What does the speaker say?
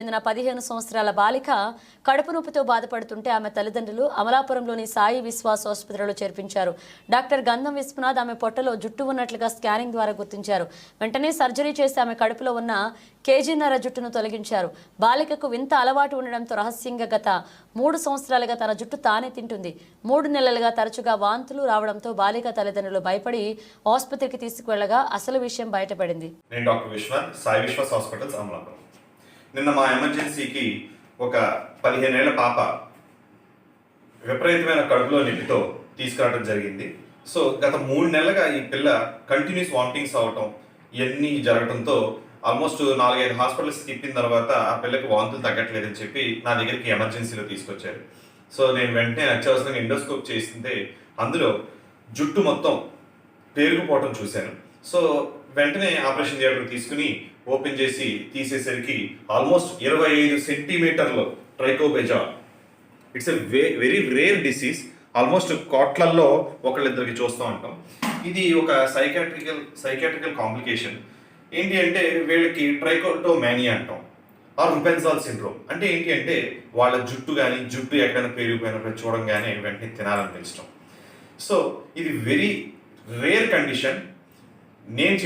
చెందిన 15 సంవత్సరాల బాలిక కడుపు నొప్పితో బాధపడుతుంటే ఆమె తల్లిదండ్రులు అమలాపురంలోని సాయి విశ్వాస్ ఆసుపత్రిలో చేర్పించారు. డాక్టర్ గంధం విశ్వనాథ్ ఆమె పొట్టలో జుట్టు ఉన్నట్లుగా స్కానింగ్ ద్వారా గుర్తించారు. వెంటనే సర్జరీ చేసి ఆమె కడుపులో ఉన్న కేజీన్నర జుట్టును తొలగించారు. బాలికకు వింత అలవాటు ఉండడంతో రహస్యంగా గత 3 సంవత్సరాలుగా తన జుట్టు తానే తింటుంది. 3 నెలలుగా తరచుగా వాంతులు రావడంతో బాలిక తల్లిదండ్రులు భయపడి ఆసుపత్రికి తీసుకువెళ్లగా అసలు విషయం బయటపడింది. నేను డాక్టర్ విశ్వనాథ్, సాయి విశ్వాస్ హాస్పిటల్స్ అమలాపురం. నిన్న మా ఎమర్జెన్సీకి ఒక 15 ఏళ్ల పాప విపరీతమైన కడుపులో నొప్పితో తీసుకురావడం జరిగింది. సో గత 3 నెలలుగా ఈ పిల్ల కంటిన్యూస్ వామిటింగ్స్ అవటం ఇవన్నీ జరగడంతో ఆల్మోస్ట్ 4-5 హాస్పిటల్స్ తిప్పిన తర్వాత ఆ పిల్లకి వాంతులు తగ్గట్లేదని చెప్పి నా దగ్గరికి ఎమర్జెన్సీలో తీసుకొచ్చారు. సో నేను వెంటనే అత్యవసరంగా ఎండోస్కోప్ చేస్తుంటే అందులో జుట్టు మొత్తం పేరుకుపోవటం చూశాను. సో వెంటనే ఆపరేషన్ థియేటర్ తీసుకుని ఓపెన్ చేసి తీసేసరికి ఆల్మోస్ట్ 25 సెంటీమీటర్లు trichobezoar. It's a very rare almost కోట్లల్లో ఒకళ్ళిద్దరికి చూస్తూ ఉంటాం. ఇది ఒక సైకాట్రికల్ కాంప్లికేషన్. ఏంటి అంటే వీళ్ళకి ట్రైకోటోమానియా అంటాం, ఆర్ రుపెన్జాల్ సిండ్రోమ్. అంటే ఏంటి అంటే వాళ్ళ జుట్టు ఎక్కడైనా పెరిగిపోయినప్పుడు చూడంగానే వెంటనే తినాలనిపించడం. సో ఇది వెరీ రేర్ కండిషన్. నేను